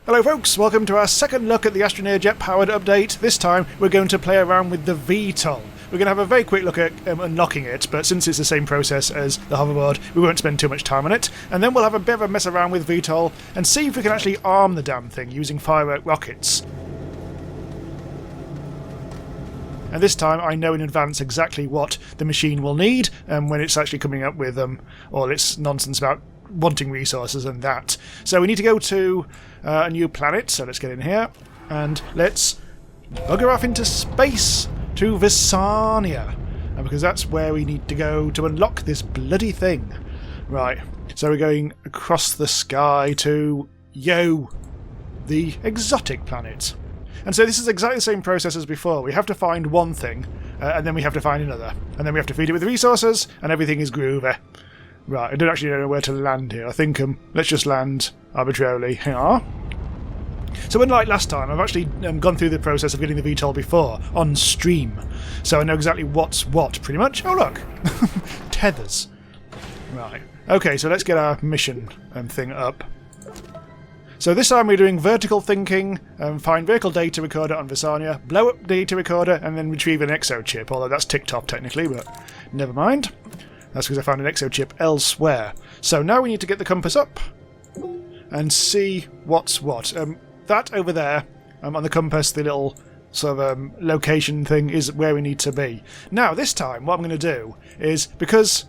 Hello folks, welcome to our second look at the Astroneer Jet-Powered update. This time we're going to play around with the VTOL. We're going to have a very quick look at unlocking it, but since it's the same process as the hoverboard, we won't spend too much time on it. And then we'll have a bit of a mess around with VTOL and see if we can actually arm the damn thing using firework rockets. And this time I know in advance exactly what the machine will need when it's actually coming up with all its nonsense about wanting resources and that. So we need to go to a new planet, so let's get in here and let's bugger off into space to Vesania, because that's where we need to go to unlock this bloody thing. Right, so we're going across the sky to the exotic planet. And so this is exactly the same process as before. We have to find one thing, and then we have to find another, and then we have to feed it with resources, and everything is groovy. Right, I don't actually know where to land here. I think let's just land arbitrarily here. So unlike last time, I've actually gone through the process of getting the VTOL before, on stream. So I know exactly what's what, pretty much. Oh look! Tethers. Right. Okay, so let's get our mission thing up. So this time we're doing vertical thinking, find vehicle data recorder on Vesania, blow up data recorder, and then retrieve an exo chip, although that's ticked off technically, but never mind. That's because I found an exo chip elsewhere. So now we need to get the compass up and see what's what. That over there, on the compass, the little sort of location thing, is where we need to be. Now, this time, what I'm going to do is, because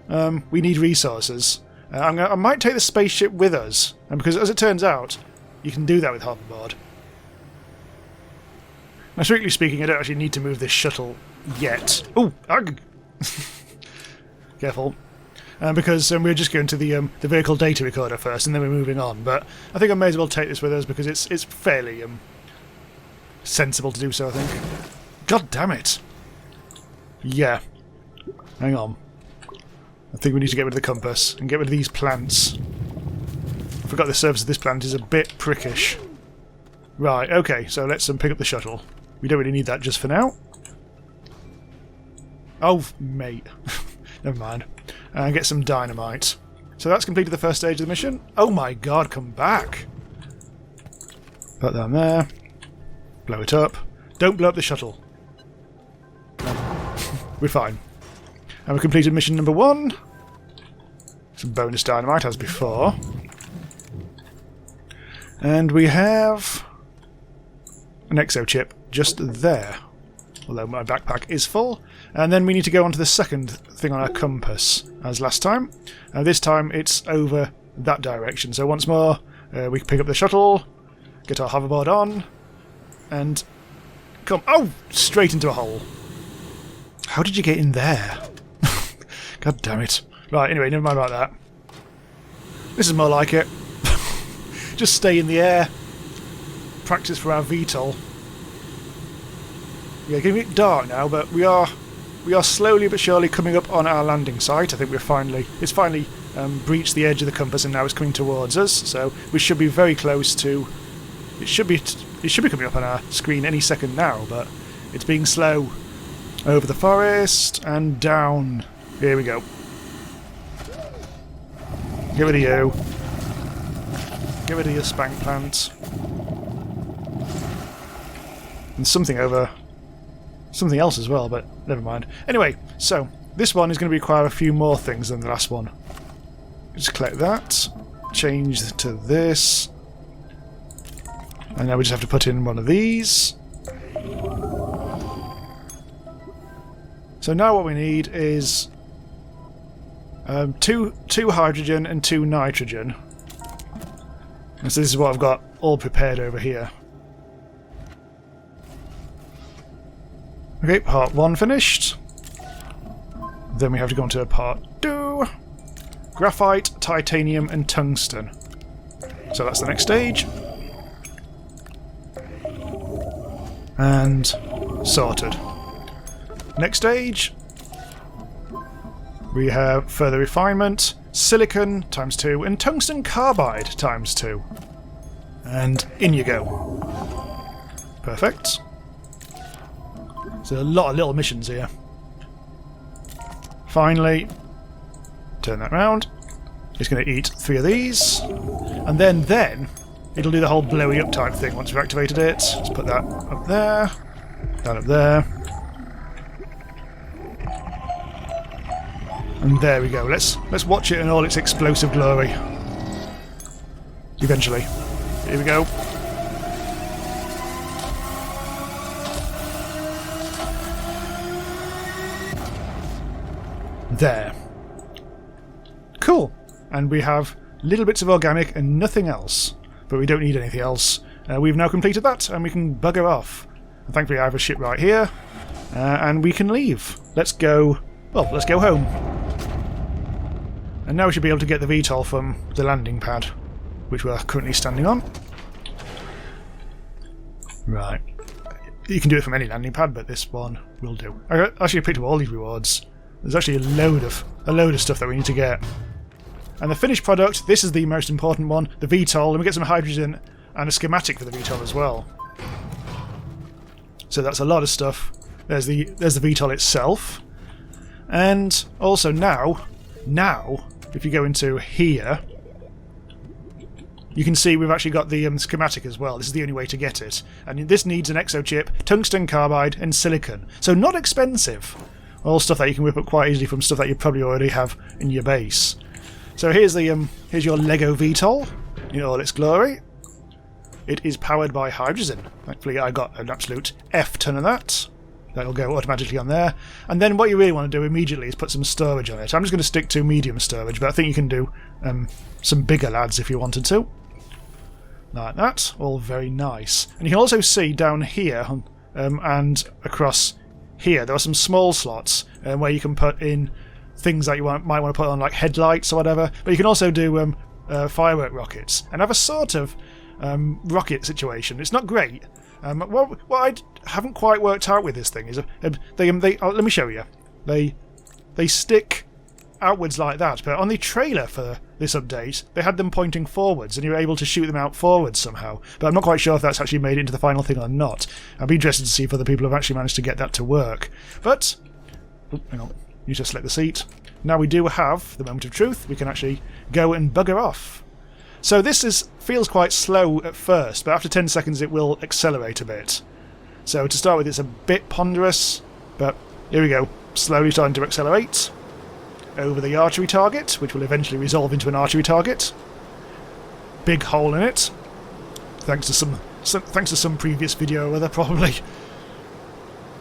we need resources, I might take the spaceship with us, and because, as it turns out, you can do that with hoverboard. Now, strictly speaking, I don't actually need to move this shuttle yet. Ooh! Ugh. Careful. Because we're just going to the vehicle data recorder first, and then we're moving on. But I think I may as well take this with us because it's fairly sensible to do so, I think. God damn it! Yeah. Hang on. I think we need to get rid of the compass and get rid of these plants. I forgot the surface of this plant is a bit prickish. Right, okay, so let's pick up the shuttle. We don't really need that just for now. Oh, mate. Never mind. And get some dynamite. So that's completed the first stage of the mission. Oh my god, come back! Put that there. Blow it up. Don't blow up the shuttle. We're fine. And we've completed mission number 1. Some bonus dynamite as before. And we have an exo chip just there. Although my backpack is full. And then we need to go on to the second thing on our compass, as last time. This time it's over that direction. So once more, we can pick up the shuttle, get our hoverboard on, and come... Oh! Straight into a hole. How did you get in there? God damn it. Right, anyway, never mind about that. This is more like it. Just stay in the air. Practice for our VTOL. Yeah, getting a bit dark now, but we are slowly but surely coming up on our landing site. I think it's finally breached the edge of the compass, and now it's coming towards us. So we should be very close to. It should be coming up on our screen any second now, but it's being slow. Over the forest and down. Here we go. Get rid of you. Get rid of your spank plant. And something else as well, but never mind. Anyway, so this one is going to require a few more things than the last one. Just collect that, change to this, and now we just have to put in one of these. So now what we need is two hydrogen and 2 nitrogen. And so this is what I've got all prepared over here. Okay, part 1 finished. Then we have to go on to part 2. Graphite, titanium and tungsten. So that's the next stage. And sorted. Next stage. We have further refinement, silicon times 2 and tungsten carbide times 2. And in you go. Perfect. So a lot of little missions here. Finally, turn that round. It's going to eat 3 of these. And then it'll do the whole blowy up type thing once we've activated it. Let's put that up there, that up there. And there we go. Let's watch it in all its explosive glory. Eventually. Here we go. There. Cool. And we have little bits of organic and nothing else. But we don't need anything else. We've now completed that, and we can bugger off. And thankfully I have a ship right here. And we can leave. Let's go... Well, let's go home. And now we should be able to get the VTOL from the landing pad, which we're currently standing on. Right. You can do it from any landing pad, but this one will do. I actually picked up all these rewards. There's actually a load of stuff that we need to get. And the finished product, this is the most important one, the VTOL, and we get some hydrogen and a schematic for the VTOL as well. So that's a lot of stuff. There's the VTOL itself. And also now, if you go into here, you can see we've actually got the schematic as well. This is the only way to get it. And this needs an exochip, tungsten carbide, and silicon. So not expensive. All stuff that you can whip up quite easily from stuff that you probably already have in your base. So here's your Lego VTOL in all its glory. It is powered by hydrogen. Thankfully I got an absolute F ton of that. That'll go automatically on there. And then what you really want to do immediately is put some storage on it. I'm just going to stick to medium storage, but I think you can do some bigger lads if you wanted to. Like that. All very nice. And you can also see down here and across here, there are some small slots where you can put in things that you might want to put on, like headlights or whatever. But you can also do firework rockets and have a sort of rocket situation. It's not great. What I haven't quite worked out with this thing is let me show you. They stick outwards like that, but on the trailer for this update they had them pointing forwards and you were able to shoot them out forwards somehow, but I'm not quite sure if that's actually made it into the final thing or not. I'd be interested to see if other people have actually managed to get that to work. But hang on, you just select the seat. Now we do have the moment of truth. We can actually go and bugger off. So this feels quite slow at first, but after 10 seconds it will accelerate a bit. So to start with, it's a bit ponderous, but here we go. Slowly starting to accelerate over the archery target, which will eventually resolve into an archery target. Big hole in it, thanks to some previous video or other probably.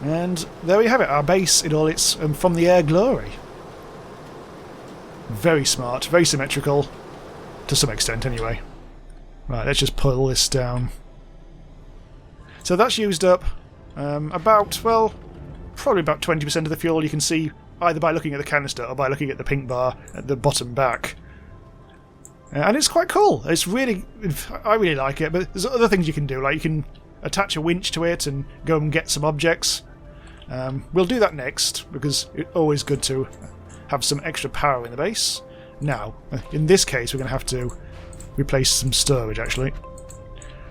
And there we have it, our base in all its from the air glory. Very smart, very symmetrical. To some extent, anyway. Right, let's just pull this down. So that's used up probably about 20% of the fuel. You can see either by looking at the canister or by looking at the pink bar at the bottom back. And it's quite cool. I really like it, but there's other things you can do, like you can attach a winch to it and go and get some objects. We'll do that next, because it's always good to have some extra power in the base. Now, in this case, we're going to have to replace some storage, actually.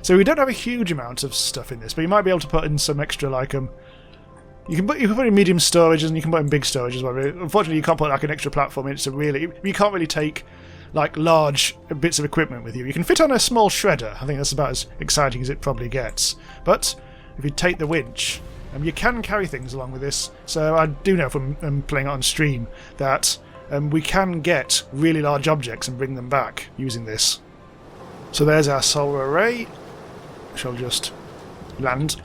So we don't have a huge amount of stuff in this, but you might be able to put in some extra, like, you can put in medium storage and you can put in big storage as well. Unfortunately, you can't put like an extra platform in, you can't really take like large bits of equipment with you. You can fit on a small shredder. I think that's about as exciting as it probably gets. But if you take the winch, you can carry things along with this. So I do know from playing it on stream that we can get really large objects and bring them back using this. So there's our solar array, which I'll just land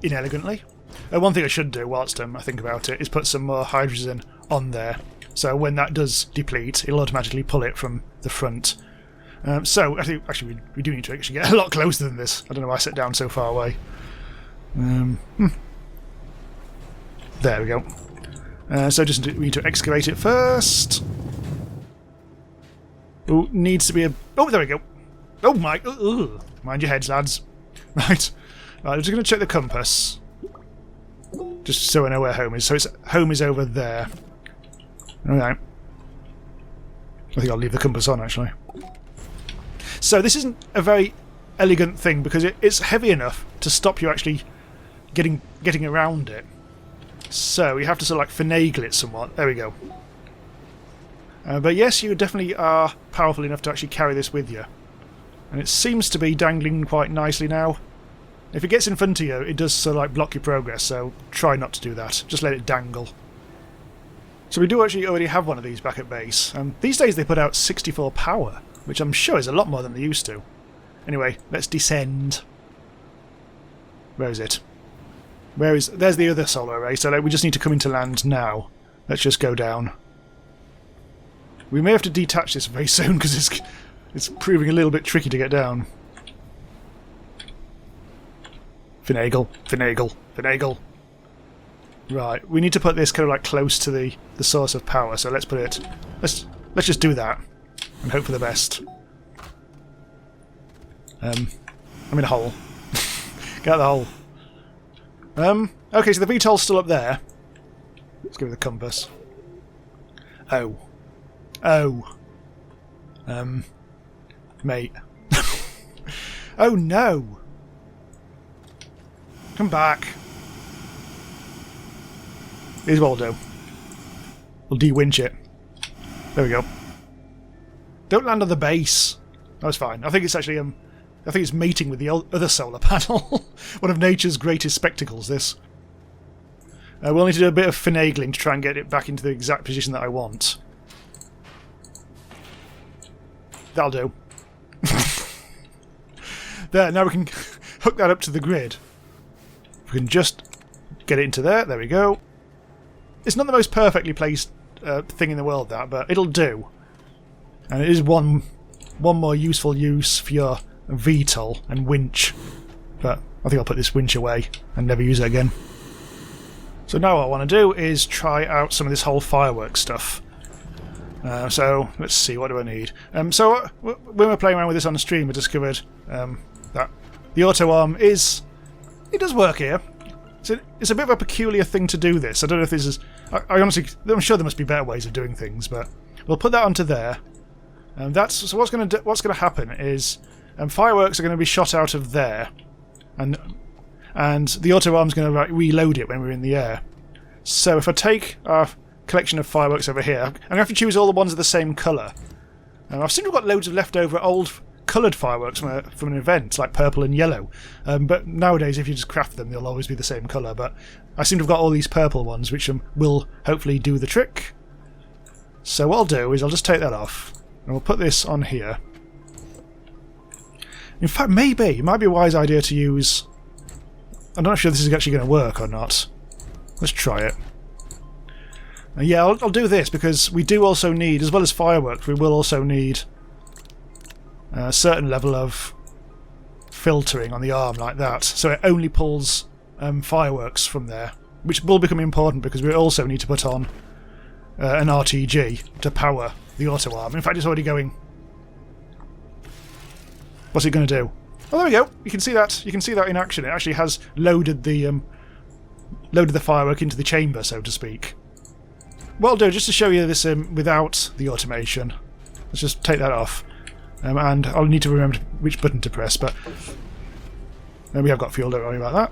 inelegantly. One thing I should do whilst I think about it is put some more hydrogen on there. So when that does deplete, it'll automatically pull it from the front. So I think actually we do need to actually get a lot closer than this. I don't know why I sat down so far away. There we go. So we need to excavate it first. Oh, needs to be a... Oh, there we go. Oh my... Ugh. Mind your heads, lads. Right. I'm just going to check the compass. Just so I know where home is. So home is over there. Okay. I think I'll leave the compass on, actually. So this isn't a very elegant thing because it's heavy enough to stop you actually getting around it. So you have to sort of like finagle it somewhat. There we go. But yes, you definitely are powerful enough to actually carry this with you. And it seems to be dangling quite nicely now. If it gets in front of you, it does sort of like block your progress, so try not to do that. Just let it dangle. So we do actually already have one of these back at base. These days they put out 64 power, which I'm sure is a lot more than they used to. Anyway, let's descend. Where is it? There's the other solar array, so we just need to come into land now. Let's just go down. We may have to detach this very soon because it's proving a little bit tricky to get down. Finagle, finagle, finagle. Right, we need to put this kind of like close to the source of power, so let's put it... Let's just do that and hope for the best. I'm in a hole. Get out of the hole. Okay, so the VTOL's still up there. Let's give it the compass. Oh. Oh. Mate. Oh no! Come back. Here's what we'll do. We'll de-winch it. There we go. Don't land on the base. That's fine. I think it's actually I think it's mating with the other solar panel. One of nature's greatest spectacles, this. We'll need to do a bit of finagling to try and get it back into the exact position that I want. That'll do. There, now we can hook that up to the grid. We can just get it into there. There we go. It's not the most perfectly placed thing in the world, that, but it'll do. And it is one more useful use for your VTOL and winch. But I think I'll put this winch away and never use it again. So now what I want to do is try out some of this whole fireworks stuff. So let's see, what do I need? So when we're playing around with this on the stream, we discovered that the auto arm does work here. It's a bit of a peculiar thing to do this. I don't know if this is... I'm sure there must be better ways of doing things, but we'll put that onto there. So what's going to happen is fireworks are going to be shot out of there, and the auto arm's going to reload it when we're in the air. So if I take our collection of fireworks over here, I'm going to have to choose all the ones of the same colour. I've seen we've got loads of leftover old coloured fireworks from an event, like purple and yellow. But nowadays, if you just craft them, they'll always be the same colour. But I seem to have got all these purple ones, which will hopefully do the trick. So what I'll do is I'll just take that off, and we'll put this on here. In fact, it might be a wise idea to use... I'm not sure this is actually going to work or not. Let's try it. Yeah, I'll do this because we do also need, as well as fireworks, we will also need a certain level of filtering on the arm like that. So it only pulls fireworks from there, which will become important because we also need to put on an RTG to power the auto arm. In fact, it's already going. What's it going to do? Oh, there we go. You can see that. You can see that in action. It actually has loaded the firework into the chamber, so to speak. What I'll do, just to show you this without the automation, let's just take that off. And I'll need to remember which button to press, but we have got fuel, don't worry about that.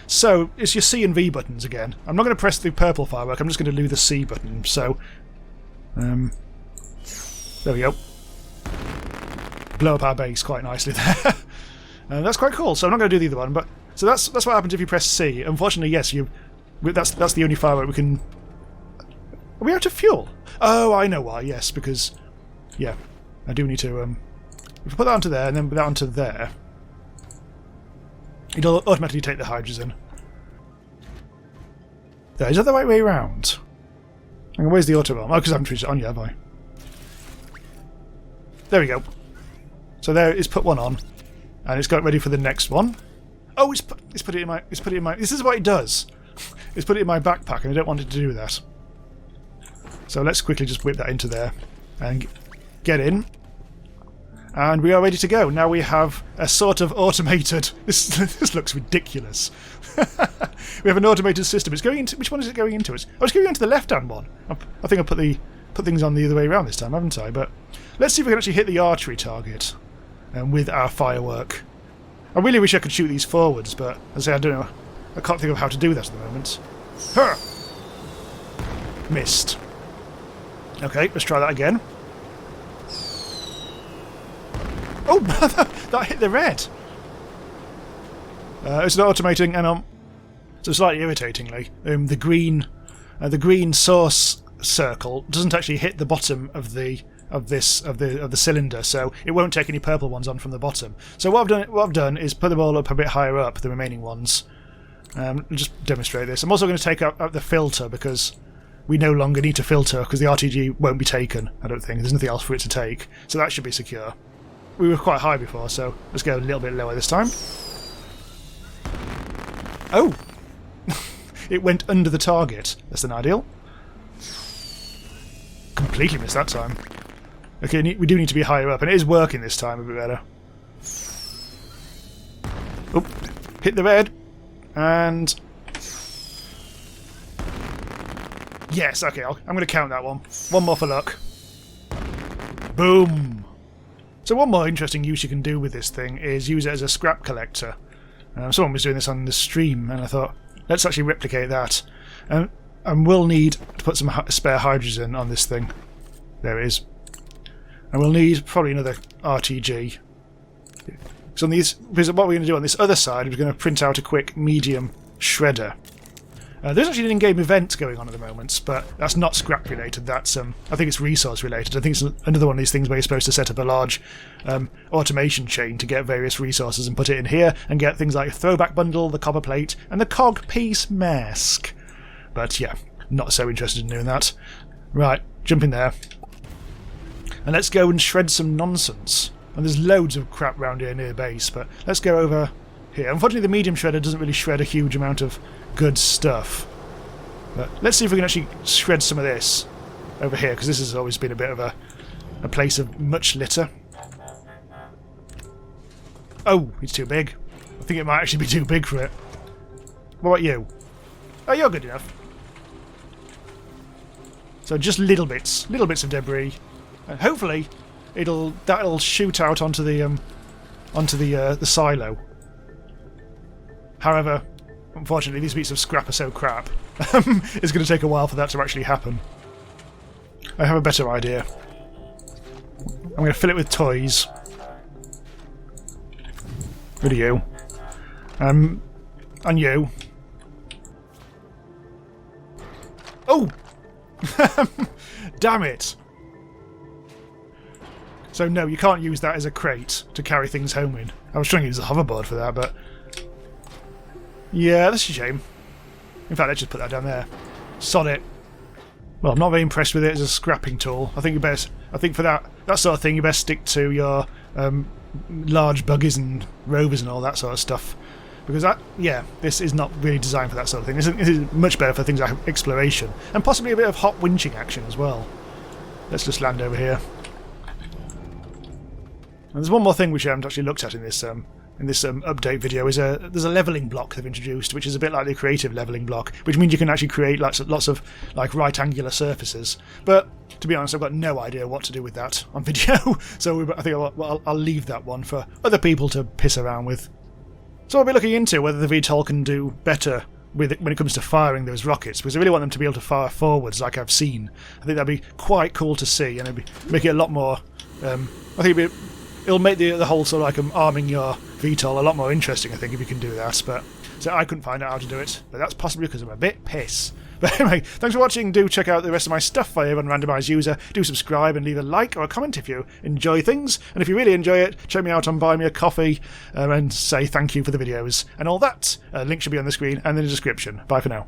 So, it's your C and V buttons again. I'm not going to press the purple firework, I'm just going to do the C button. So, there we go. Blow up our base quite nicely there. That's quite cool, so I'm not going to do the other one. But so that's what happens if you press C. Unfortunately, yes, that's the only firework we can... Are we out of fuel? Oh, I know why, yes, because... Yeah, I do need to... if we put that onto there and then put that onto there, it'll automatically take the hydrogen. There, is that the right way around? Hang on, where's the auto arm? Oh, because I haven't switched it on yet, have I? There we go. So there, it's put one on, and it's got ready for the next one. Oh, it's put it in my... This is what it does. It's put it in my backpack, and I don't want it to do that. So let's quickly just whip that into there and get in. And we are ready to go. Now we have a sort of automated... This looks ridiculous. We have an automated system. It's going into... Which one is it going into? It's going into the left-hand one. I think I put things on the other way around this time, haven't I? But let's see if we can actually hit the archery target with our firework. I really wish I could shoot these forwards, but as I say, I don't know. I can't think of how to do that at the moment. Huh! Missed. Okay, let's try that again. Oh, that hit the red. It's not automating, and so slightly irritatingly, the green source circle doesn't actually hit the bottom of the cylinder, so it won't take any purple ones on from the bottom. So what I've done is put them all up a bit higher up, the remaining ones. I'll just demonstrate this. I'm also going to take out the filter because we no longer need to filter because the RTG won't be taken. I don't think there's nothing else for it to take, so that should be secure. We were quite high before, so let's go a little bit lower this time. Oh! It went under the target. Less than ideal. Completely missed that time. Okay, we do need to be higher up, and it is working this time a bit better. Oh, hit the red. And... yes, okay, I'm going to count that one. One more for luck. Boom! So one more interesting use you can do with this thing is use it as a scrap collector. Someone was doing this on the stream, and I thought, let's actually replicate that. And we'll need to put some spare hydrogen on this thing. There it is. And we'll need probably another RTG. So on these, because what we're going to do on this other side, we're going to print out a quick medium shredder. There's actually an in-game event going on at the moment, but that's not scrap related. That's I think it's resource related. I think it's another one of these things where you're supposed to set up a large automation chain to get various resources and put it in here and get things like a throwback bundle, the copper plate, and the cog piece mask. But yeah, not so interested in doing that. Right, jump in there. And let's go and shred some nonsense. And there's loads of crap round here near base, but let's go over here. Unfortunately, the medium shredder doesn't really shred a huge amount of good stuff. But let's see if we can actually shred some of this over here, because this has always been a bit of a place of much litter. Oh, it's too big. I think it might actually be too big for it. What about you? Oh, you're good enough. So just little bits of debris. And hopefully that'll shoot out onto the silo. However, unfortunately, these bits of scrap are so crap. It's going to take a while for that to actually happen. I have a better idea. I'm going to fill it with toys. Rid of you. And you. Oh! Damn it! So no, you can't use that as a crate to carry things home in. I was trying to use a hoverboard for that, but... yeah, that's a shame. In fact, let's just put that down there. Sod it. Well, I'm not very impressed with it as a scrapping tool. I think for that sort of thing, you best stick to your large buggies and rovers and all that sort of stuff. Because this is not really designed for that sort of thing. This is much better for things like exploration. And possibly a bit of hot winching action as well. Let's just land over here. And there's one more thing which I haven't actually looked at in this update video. There's a leveling block they've introduced, which is a bit like the creative leveling block, which means you can actually create lots of like right angular surfaces. But to be honest, I've got no idea what to do with that on video, so I think I'll leave that one for other people to piss around with. So I'll be looking into whether the VTOL can do better when it comes to firing those rockets, because I really want them to be able to fire forwards like I've seen. I think that'd be quite cool to see, and make it a lot more... I think it'll make the whole sort of like arming your VTOL a lot more interesting, I think, if you can do that. But so I couldn't find out how to do it, but that's possibly because I'm a bit piss. But anyway, thanks for watching. Do check out the rest of my stuff over on Randomise User. Do subscribe and leave a like or a comment if you enjoy things. And if you really enjoy it, check me out on Buy Me a Coffee and say thank you for the videos and all that. Link should be on the screen and in the description. Bye for now.